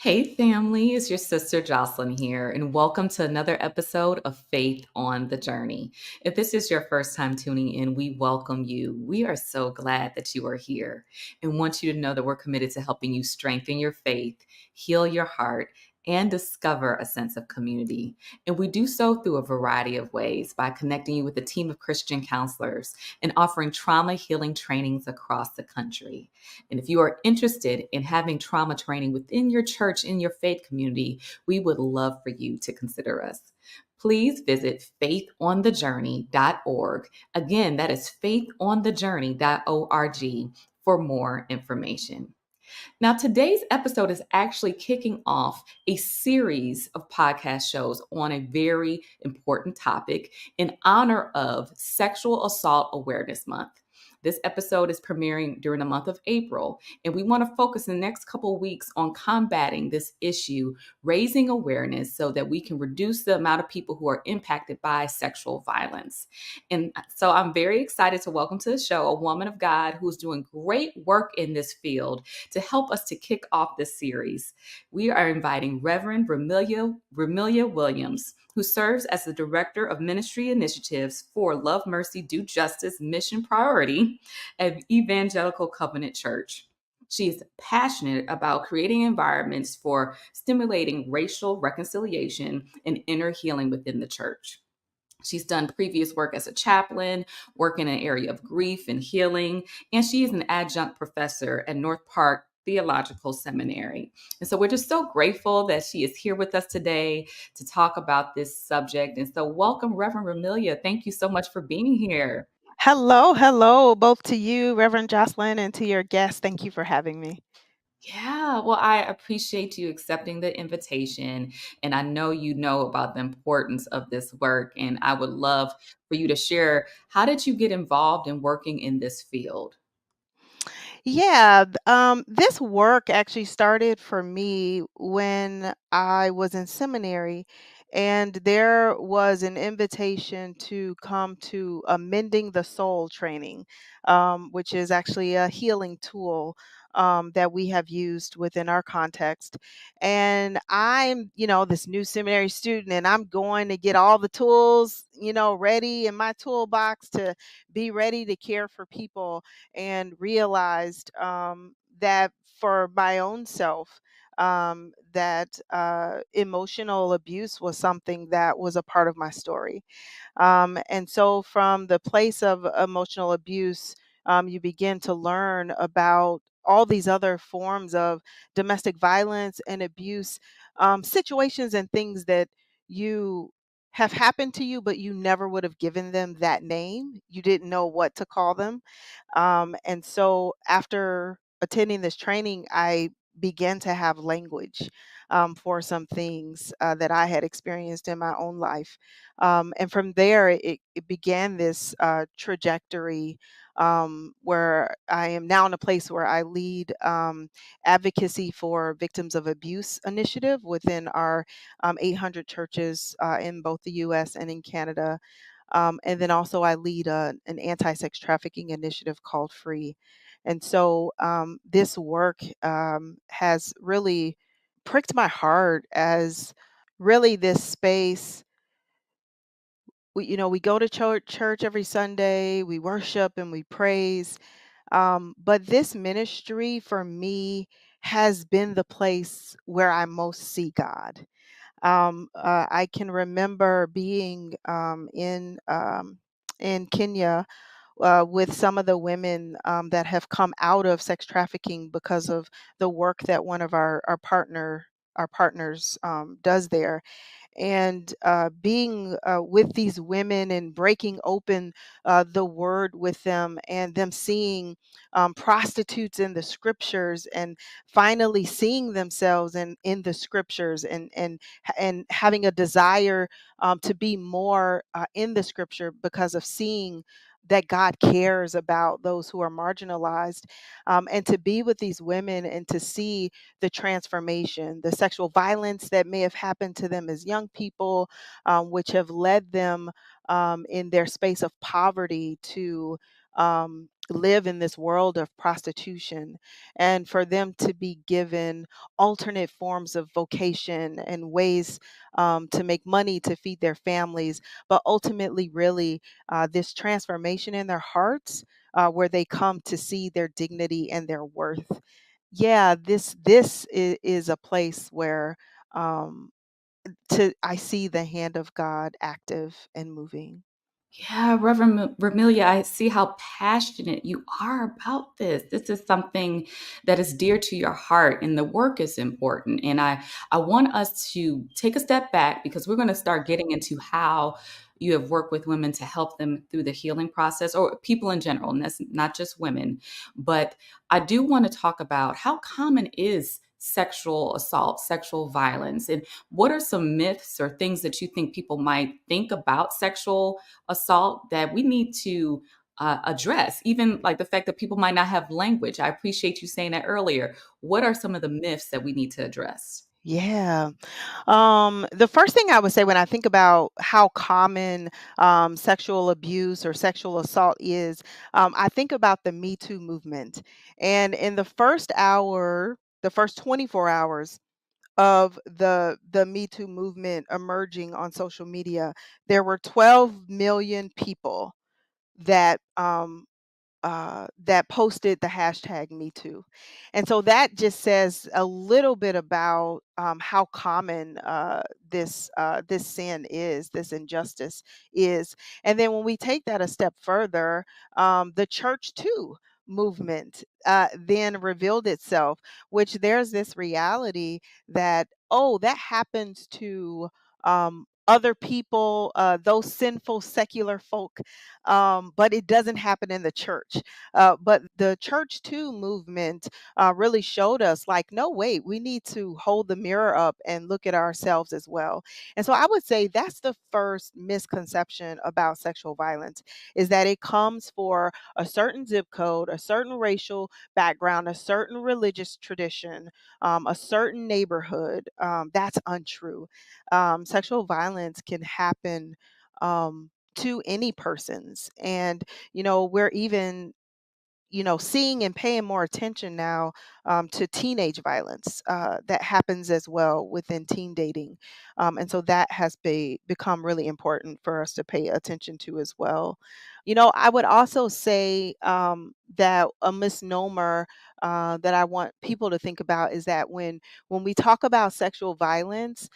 Hey, family, it's your sister Jocelyn here, and welcome to another episode of Faith on the Journey. If this is your first time tuning in, we welcome you. We are so glad that you are here and want you to know that we're committed to helping you strengthen your faith, heal your heart, and discover a sense of community. And we do so through a variety of ways by connecting you with a team of Christian counselors and offering trauma healing trainings across the country. And if you are interested in having trauma training within your church, in your faith community, we would love for you to consider us. Please visit faithonthejourney.org. Again, that is faithonthejourney.org for more information. Now, today's episode is actually kicking off a series of podcast shows on a very important topic in honor of Sexual Assault Awareness Month. This episode is premiering during the month of April, and we want to focus in the next couple of weeks on combating this issue, raising awareness so that we can reduce the amount of people who are impacted by sexual violence. And so I'm very excited to welcome to the show a woman of God who's doing great work in this field to help us to kick off this series. We are inviting Reverend Ramelia Williams, who serves as the Director of Ministry Initiatives for Love, Mercy, Do Justice Mission Priority at Evangelical Covenant Church. She is passionate about creating environments for stimulating racial reconciliation and inner healing within the church. She's done previous work as a chaplain, work in an area of grief and healing, and she is an adjunct professor at North Park Theological Seminary. And so we're just so grateful that she is here with us today to talk about this subject. And so welcome, Reverend Ramelia. Thank you so much for being here. Hello, hello, both to you, Reverend Jocelyn, and to your guest. Thank you for having me. Yeah, well, I appreciate you accepting the invitation. And I know you know about the importance of this work. And I would love for you to share, how did you get involved in working in this field? This work actually started for me when I was in seminary, and there was an invitation to come to a Mending the Soul training, which is actually a healing tool. That we have used within our context. And I'm, this new seminary student, and I'm going to get all the tools, ready in my toolbox to be ready to care for people, and realized that for my own self, that emotional abuse was something that was a part of my story. And so, from the place of emotional abuse, you begin to learn about all these other forms of domestic violence and abuse, situations and things that you have happened to you, but you never would have given them that name. You didn't know what to call them. And so, after attending this training, I began to have language for some things that I had experienced in my own life. And from there, it began this trajectory where I am now in a place where I lead advocacy for victims of abuse initiative within our 800 churches in both the US and in Canada. And then also, I lead an anti sex trafficking initiative called Free. And so, this work has really pricked my heart as really this space. We go to church every Sunday, we worship and we praise. But this ministry for me has been the place where I most see God. I can remember being in Kenya with some of the women that have come out of sex trafficking because of the work that one of our partners does there, and being with these women and breaking open the word with them, and them seeing prostitutes in the scriptures, and finally seeing themselves in the scriptures, and having a desire to be more in the scripture because of seeing that God cares about those who are marginalized, and to be with these women and to see the transformation, the sexual violence that may have happened to them as young people, which have led them in their space of poverty to live in this world of prostitution, and for them to be given alternate forms of vocation and ways to make money to feed their families, but ultimately, really, this transformation in their hearts, where they come to see their dignity and their worth. Yeah, this is a place where um, to I see the hand of God active and moving. Yeah, Reverend Ramelia, I see how passionate you are about this. This is something that is dear to your heart, and the work is important. And I want us to take a step back because we're going to start getting into how you have worked with women to help them through the healing process, or people in general, and that's not just women. But I do want to talk about how common is sexual assault, sexual violence, and what are some myths or things that you think people might think about sexual assault that we need to address, even like the fact that people might not have language. I appreciate you saying that earlier. What are some of the myths that we need to address? Yeah. The first thing I would say when I think about how common sexual abuse or sexual assault is, I think about the Me Too movement. And in the first hour, the first 24 hours of the Me Too movement emerging on social media, there were 12 million people that that posted the hashtag Me Too. And so that just says a little bit about how common this sin is, this injustice is. And then when we take that a step further, the church too movement then revealed itself, which there's this reality that, oh, that happens to other people, those sinful secular folk, but it doesn't happen in the church. But the church too movement really showed us, like, no, wait, we need to hold the mirror up and look at ourselves as well. And so I would say that's the first misconception about sexual violence, is that it comes for a certain zip code, a certain racial background, a certain religious tradition, a certain neighborhood. That's untrue. Sexual violence can happen. To any persons, and we're even seeing and paying more attention now to teenage violence that happens as well within teen dating. And so that has become really important for us to pay attention to as well. I would also say that a misnomer that I want people to think about is that when we talk about sexual violence,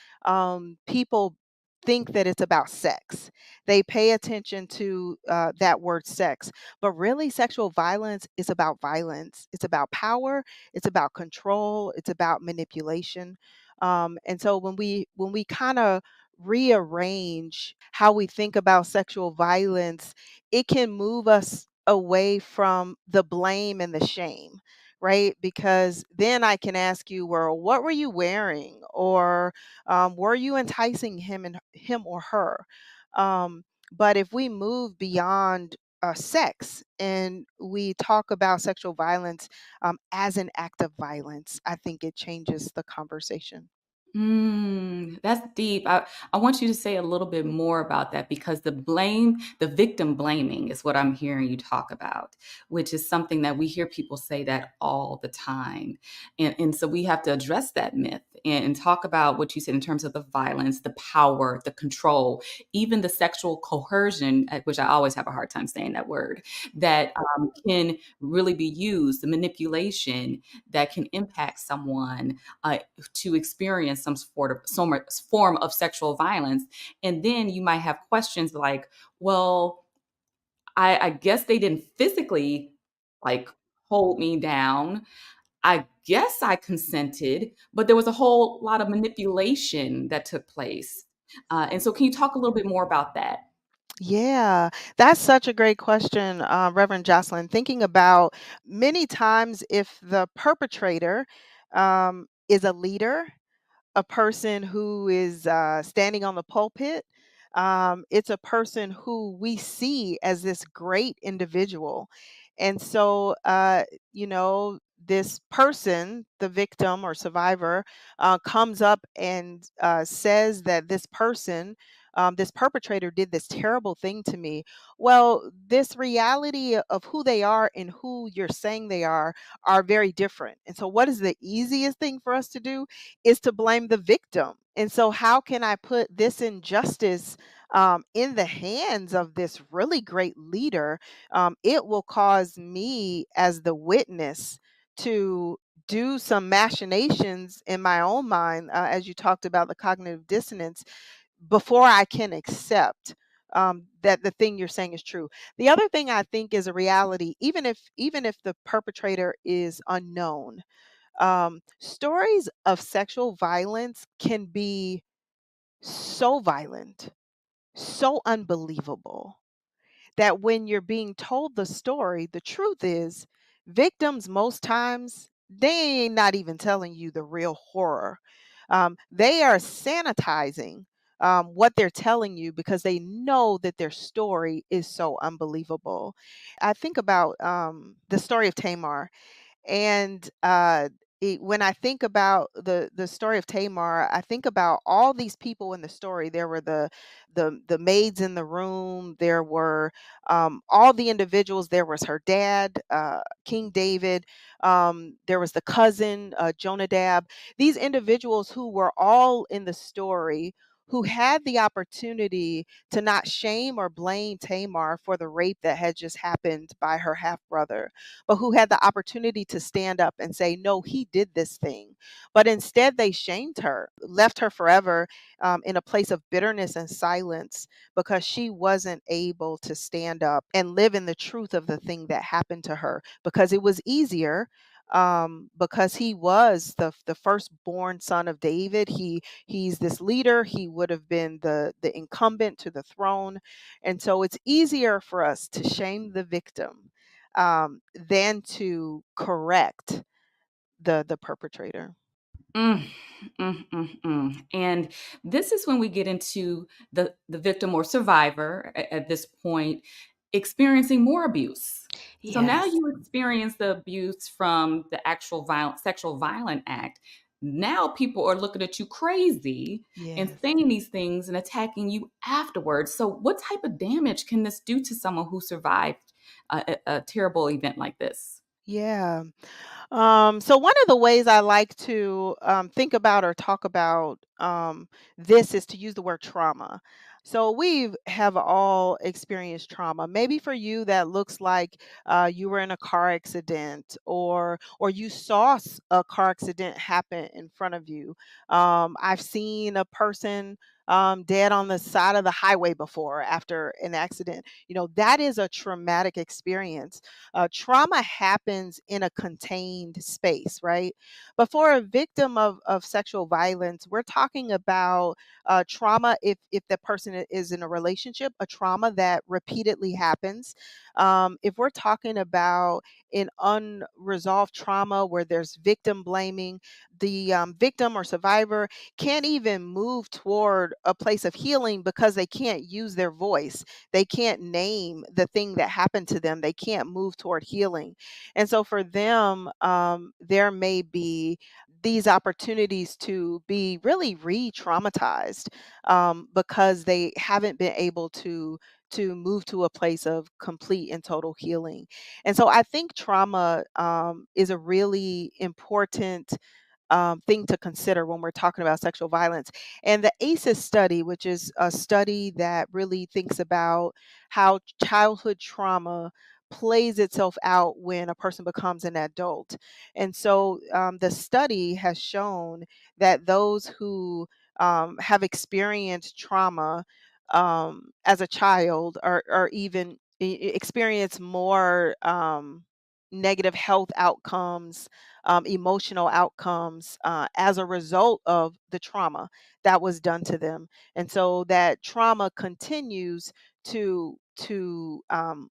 people think that it's about sex. They pay attention to that word sex, but really, sexual violence is about violence. It's about power. It's about control. It's about manipulation. And so when we kind of rearrange how we think about sexual violence, it can move us away from the blame and the shame, right? Because then I can ask you, well, what were you wearing, or were you enticing him or her? But if we move beyond sex and we talk about sexual violence as an act of violence, I think it changes the conversation. That's deep. I want you to say a little bit more about that because the victim blaming is what I'm hearing you talk about, which is something that we hear people say that all the time. And so we have to address that myth and talk about what you said in terms of the violence, the power, the control, even the sexual coercion, which I always have a hard time saying that word, that can really be used, the manipulation that can impact someone to experience some form of sexual violence. And then you might have questions like, well, I guess they didn't physically like hold me down. I guess I consented, but there was a whole lot of manipulation that took place. And so, can you talk a little bit more about that? Yeah, that's such a great question, Reverend Jocelyn. Thinking about many times if the perpetrator is a leader, a person who is standing on the pulpit. It's a person who we see as this great individual. And so, this person, the victim or survivor, comes up and says that this person this perpetrator did this terrible thing to me. Well, this reality of who they are and who you're saying they are very different. And so, what is the easiest thing for us to do is to blame the victim. And so, how can I put this injustice in the hands of this really great leader? It will cause me, as the witness, to do some machinations in my own mind, as you talked about the cognitive dissonance, before I can accept that the thing you're saying is true. The other thing I think is a reality, even if the perpetrator is unknown, stories of sexual violence can be so violent, so unbelievable, that when you're being told the story, the truth is, victims most times, they ain't not even telling you the real horror. They are sanitizing what they're telling you because they know that their story is so unbelievable. I think about the story of Tamar, and when I think about the story of Tamar, I think about all these people in the story. There were the maids in the room. There were all the individuals. There was her dad, King David. There was the cousin, Jonadab. These individuals who were all in the story, who had the opportunity to not shame or blame Tamar for the rape that had just happened by her half brother, but who had the opportunity to stand up and say, no, he did this thing. But instead, they shamed her, left her forever in a place of bitterness and silence because she wasn't able to stand up and live in the truth of the thing that happened to her, because it was easier. Because he was the firstborn son of David. He's this leader. He would have been the incumbent to the throne, and so it's easier for us to shame the victim than to correct the perpetrator. Mm, And this is when we get into the victim or survivor at this point experiencing more abuse. So now Yes. you experience the abuse from the actual violent sexual violent act. Now people are looking at you crazy and Yes. saying these things and attacking you afterwards. So what type of damage can this do to someone who survived a terrible event like this? Yeah. So one of the ways I like to think about or talk about this is to use the word trauma. So we have all experienced trauma. Maybe for you that looks like you were in a car accident, or you saw a car accident happen in front of you. I've seen a person dead on the side of the highway before after an accident. That is a traumatic experience. Trauma happens in a contained space, right? But for a victim of sexual violence, we're talking about trauma if the person is in a relationship, a trauma that repeatedly happens. If we're talking about an unresolved trauma where there's victim blaming, the victim or survivor can't even move toward a place of healing because they can't use their voice. They can't name the thing that happened to them. They can't move toward healing. And so for them, there may be these opportunities to be really re-traumatized because they haven't been able to move to a place of complete and total healing. And so I think trauma is a really important thing to consider when we're talking about sexual violence. And the ACEs study, which is a study that really thinks about how childhood trauma plays itself out when a person becomes an adult. And so the study has shown that those who have experienced trauma as a child, or even experience more negative health outcomes, emotional outcomes as a result of the trauma that was done to them. And so that trauma continues to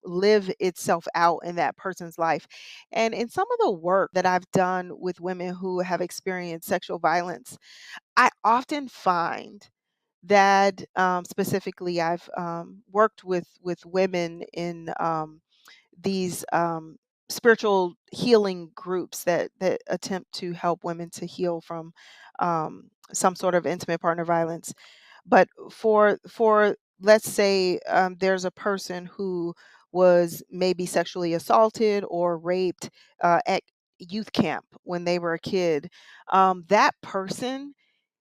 live itself out in that person's life. And in some of the work that I've done with women who have experienced sexual violence, I often find that specifically I've worked with women in these spiritual healing groups that attempt to help women to heal from some sort of intimate partner violence. But for let's say there's a person who was maybe sexually assaulted or raped at youth camp when they were a kid, that person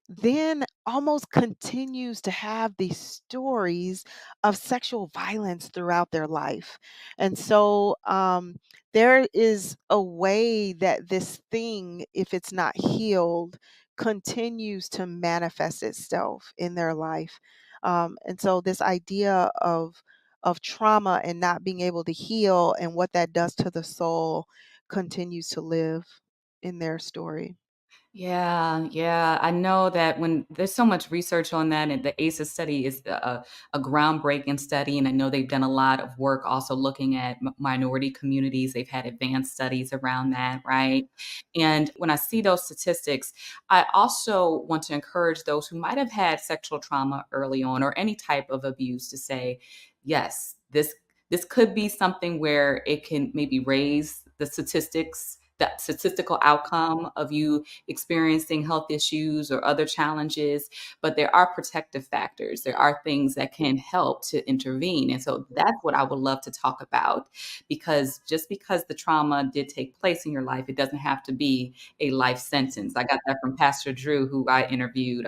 then almost continues to have these stories of sexual violence throughout their life. And so there is a way that this thing, if it's not healed, continues to manifest itself in their life. And so this idea of trauma and not being able to heal and what that does to the soul continues to live in their story. Yeah, yeah. I know that when there's so much research on that, and the ACEs study is a groundbreaking study. And I know they've done a lot of work also looking at minority communities. They've had advanced studies around that, right? And when I see those statistics, I also want to encourage those who might have had sexual trauma early on or any type of abuse to say, yes, this could be something where it can maybe raise the statistics, the statistical outcome of you experiencing health issues or other challenges, but there are protective factors. There are things that can help to intervene. And so that's what I would love to talk about, because just because the trauma did take place in your life, it doesn't have to be a life sentence. I got that from Pastor Drew, who I interviewed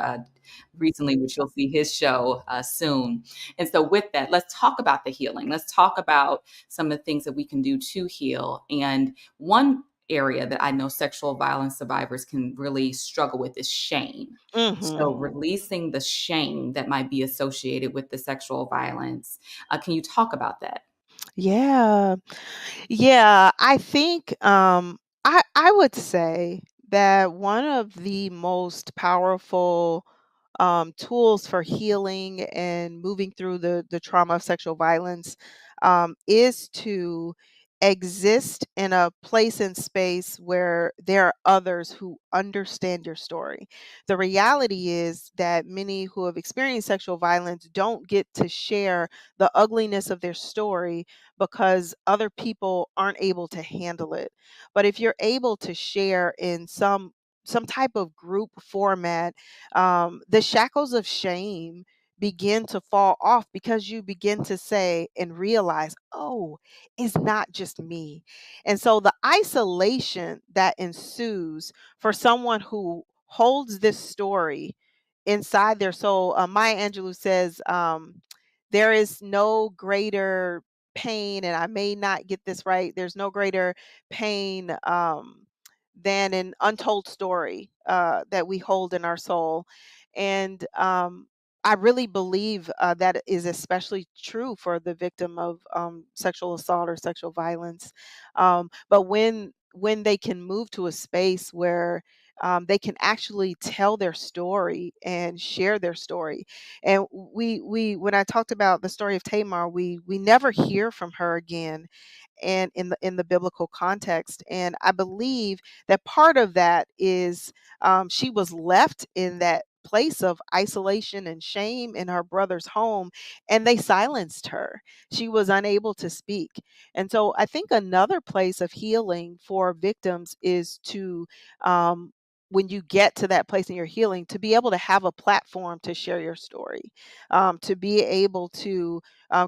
recently, which you'll see his show soon. And so, with that, let's talk about the healing. Let's talk about some of the things that we can do to heal. And one area that I know sexual violence survivors can really struggle with is shame. So, Hmm. releasing the shame that might be associated with the sexual violence. Can you talk about that? Yeah. Yeah, I think I would say that one of the most powerful tools for healing and moving through the trauma of sexual violence is to exist in a place and space where there are others who understand your story. The reality is that many who have experienced sexual violence don't get to share the ugliness of their story because other people aren't able to handle it. But if you're able to share in some type of group format, the shackles of shame begin to fall off because you begin to say and realize, oh, it's not just me. And so the isolation that ensues for someone who holds this story inside their soul, Maya Angelou says, there is no greater pain, and I may not get this right, there's no greater pain than an untold story that we hold in our soul. And I really believe that is especially true for the victim of sexual assault or sexual violence. But when they can move to a space where they can actually tell their story and share their story. And we when I talked about the story of Tamar, we never hear from her again and in the biblical context. And I believe that part of that is she was left in that place of isolation and shame in her brother's home, and they silenced her. She was unable to speak. And so I think another place of healing for victims is to when you get to that place in your healing, to be able to have a platform to share your story, to be able to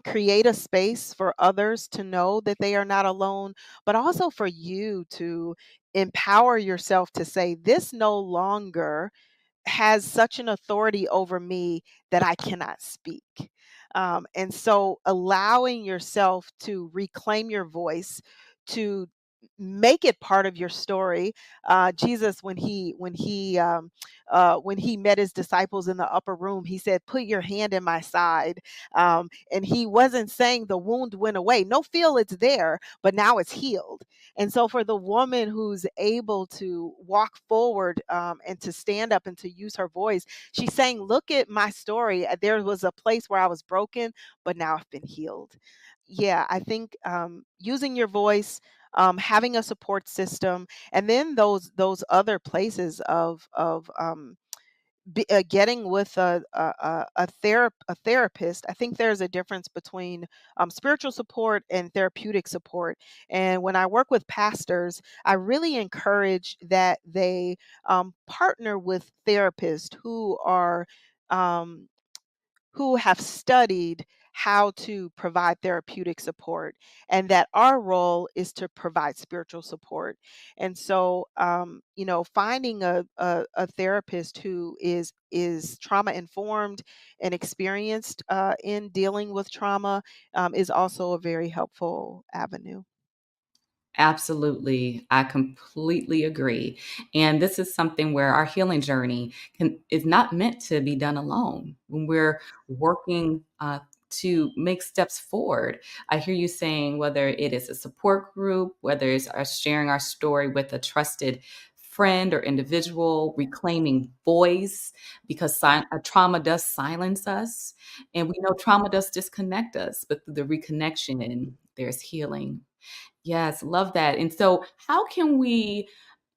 create a space for others to know that they are not alone, but also for you to empower yourself to say, this no longer has such an authority over me that I cannot speak. And so allowing yourself to reclaim your voice, to make it part of your story. Jesus, when he met his disciples in the upper room, he said, "Put your hand in my side." And he wasn't saying the wound went away. No, feel it's there, but now it's healed. And so, for the woman who's able to walk forward and to stand up and to use her voice, she's saying, look at my story. There was a place where I was broken, but now I've been healed. Yeah, I think using your voice, having a support system, and then those other places of getting with a therapist. I think there's a difference between spiritual support and therapeutic support. And when I work with pastors, I really encourage that they partner with therapists who are. Um, who have studied how to provide therapeutic support, and that our role is to provide spiritual support. And so, finding a therapist who is trauma informed and experienced in dealing with trauma is also a very helpful avenue. Absolutely. I completely agree. And this is something where our healing journey is not meant to be done alone. When we're working to make steps forward, I hear you saying whether it is a support group, whether it's us sharing our story with a trusted friend or individual, reclaiming voice, because trauma does silence us. And we know trauma does disconnect us, but through the reconnection, there's healing. Yes, love that. And so, how can we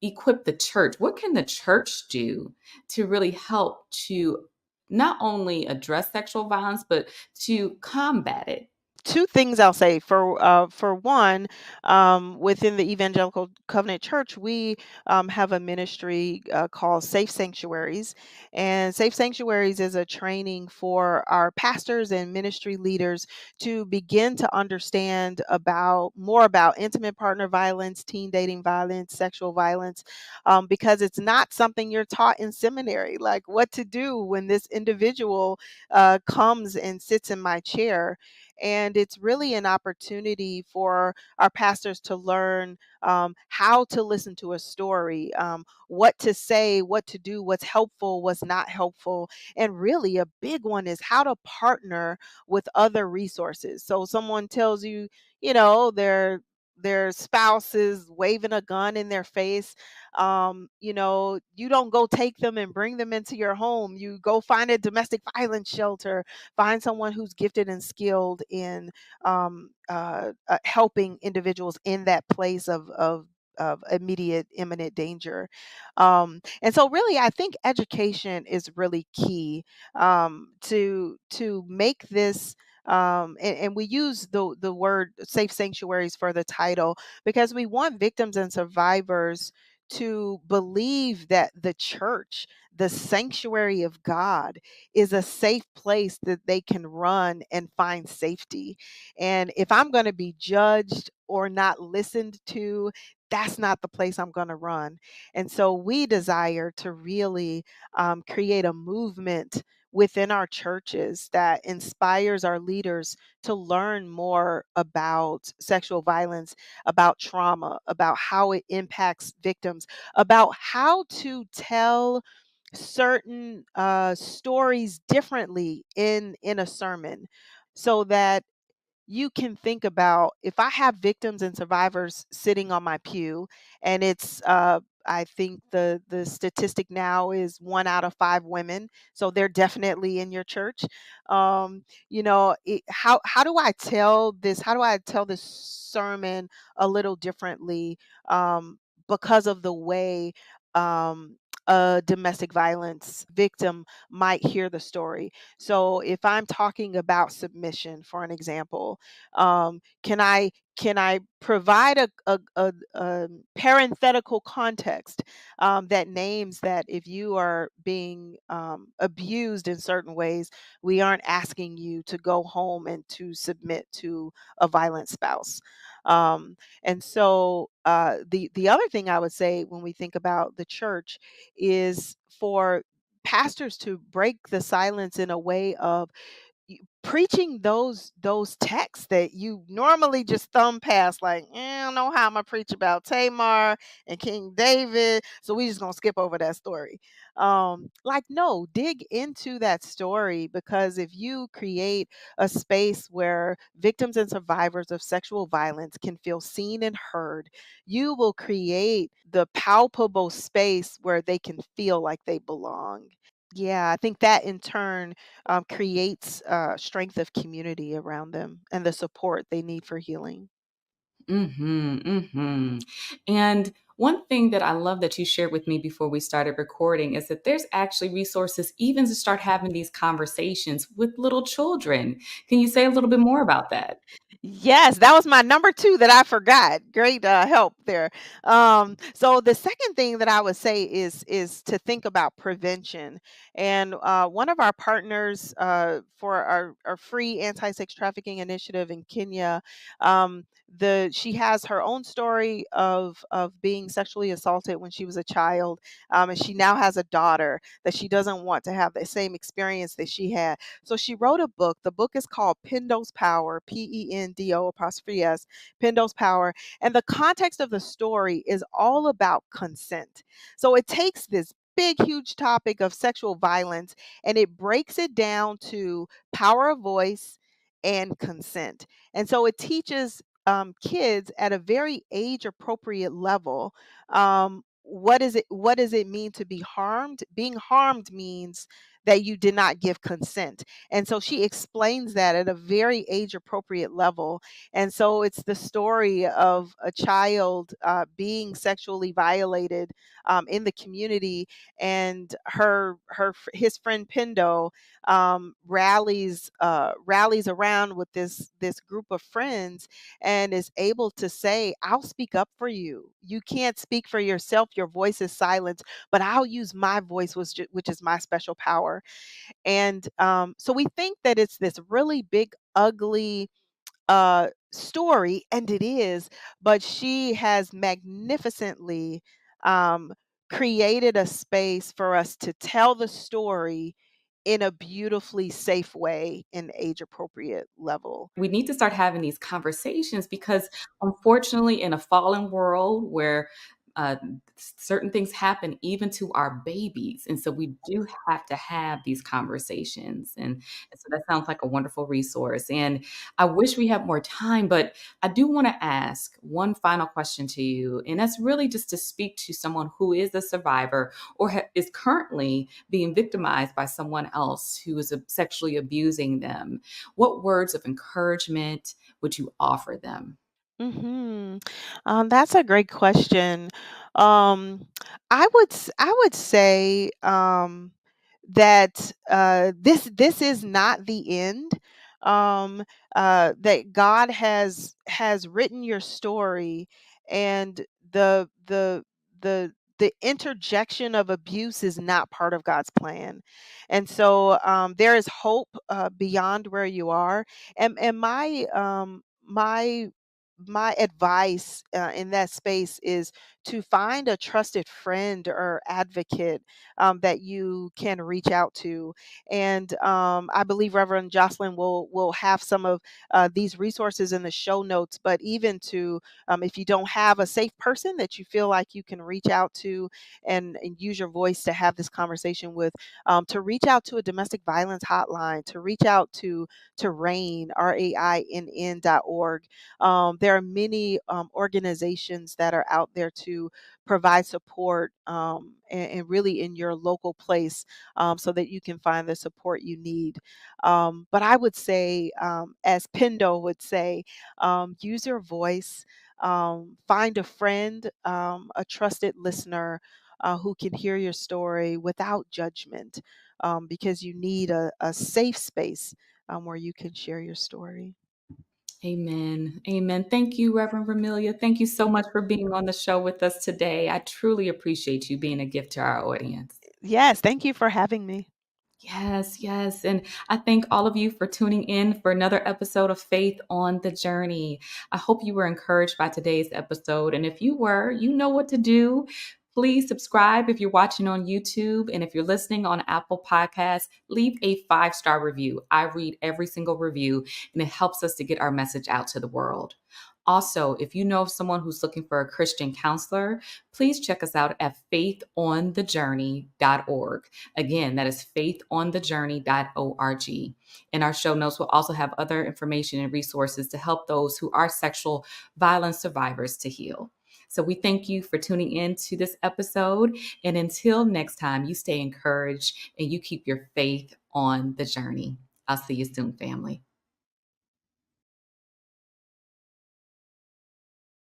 equip the church? What can the church do to really help to not only address sexual violence, but to combat it? Two things I'll say. For one, within the Evangelical Covenant Church, we have a ministry called Safe Sanctuaries, and Safe Sanctuaries is a training for our pastors and ministry leaders to begin to understand about more about intimate partner violence, teen dating violence, sexual violence, because it's not something you're taught in seminary, like what to do when this individual comes and sits in my chair. And it's really an opportunity for our pastors to learn how to listen to a story, what to say, what to do, what's helpful, what's not helpful. And really, a big one is how to partner with other resources. So, someone tells you, their spouse is waving a gun in their face. You don't go take them and bring them into your home. You go find a domestic violence shelter, find someone who's gifted and skilled in helping individuals in that place of immediate imminent danger. And so really I think education is really key to make this and we use the word safe sanctuaries for the title because we want victims and survivors to believe that the church, the sanctuary of God, is a safe place that they can run and find safety. And if I'm going to be judged or not listened to, that's not the place I'm going to run. And so we desire to really create a movement within our churches that inspires our leaders to learn more about sexual violence, about trauma, about how it impacts victims, about how to tell certain stories differently in a sermon so that you can think about if I have victims and survivors sitting on my pew, and it's I think the statistic now is 1 out of 5 women, so they're definitely in your church. How do I tell this? How do I tell this sermon a little differently because of the way a domestic violence victim might hear the story? So if I'm talking about submission, for an example, can I provide a parenthetical context that names that if you are being abused in certain ways, we aren't asking you to go home and to submit to a violent spouse. And so the other thing I would say when we think about the church is for pastors to break the silence in a way of preaching those texts that you normally just thumb past, like, I don't know how I'm gonna preach about Tamar and King David, so we just gonna skip over that story. Like, no, dig into that story, because if you create a space where victims and survivors of sexual violence can feel seen and heard, you will create the palpable space where they can feel like they belong. Yeah, I think that in turn creates strength of community around them and the support they need for healing. Mhm, mhm. And one thing that I love that you shared with me before we started recording is that there's actually resources even to start having these conversations with little children. Can you say a little bit more about that? Yes, that was my number two that I forgot. Great help there. So the second thing that I would say is to think about prevention. And one of our partners for our free anti-sex trafficking initiative in Kenya, she has her own story of being sexually assaulted when she was a child, and she now has a daughter that she doesn't want to have the same experience that she had. So she wrote a book. The book is called Pendo's Power, Pendo apostrophe S, Pendo's Power. And the context of the story is all about consent. So it takes this big, huge topic of sexual violence and it breaks it down to power of voice and consent. And so it teaches kids at a very age appropriate level, what does it mean to be harmed. Being harmed means that you did not give consent. And so she explains that at a very age appropriate level. And so it's the story of a child being sexually violated in the community, and his friend Pendo rallies around with this group of friends and is able to say, "I'll speak up for you. You can't speak for yourself. Your voice is silenced, but I'll use my voice, which is my special power." And so we think that it's this really big, ugly story, and it is, but she has magnificently um, created a space for us to tell the story in a beautifully safe way in age appropriate level. We need to start having these conversations because unfortunately in a fallen world where uh, certain things happen even to our babies, and so we do have to have these conversations, and so that sounds like a wonderful resource. And I wish we had more time, but I do want to ask one final question to you, and that's really just to speak to someone who is a survivor or is currently being victimized by someone else who is sexually abusing them. What words of encouragement would you offer them? Hmm. That's a great question. Um, I would say that this is not the end. Um, that God has written your story, and the interjection of abuse is not part of God's plan, and so there is hope beyond where you are. And my advice in that space is to find a trusted friend or advocate that you can reach out to. And I believe Reverend Jocelyn will have some of these resources in the show notes. But even to if you don't have a safe person that you feel like you can reach out to and use your voice to have this conversation with, to reach out to a domestic violence hotline, to reach out to RAINN, RAINN.org. There are many organizations that are out there to provide support, and really in your local place, so that you can find the support you need. But I would say, as Pendo would say, use your voice, find a friend, a trusted listener. Who can hear your story without judgment, because you need a safe space where you can share your story. Amen. Amen. Thank you, Reverend Ramelia. Thank you so much for being on the show with us today. I truly appreciate you being a gift to our audience. Yes, thank you for having me. Yes, yes. And I thank all of you for tuning in for another episode of Faith on the Journey. I hope you were encouraged by today's episode. And if you were, you know what to do. Please subscribe if you're watching on YouTube. And if you're listening on Apple Podcasts, leave a 5-star review. I read every single review, and it helps us to get our message out to the world. Also, if you know of someone who's looking for a Christian counselor, please check us out at faithonthejourney.org. Again, that is faithonthejourney.org. And our show notes will also have other information and resources to help those who are sexual violence survivors to heal. So we thank you for tuning in to this episode. And until next time, you stay encouraged and you keep your faith on the journey. I'll see you soon, family.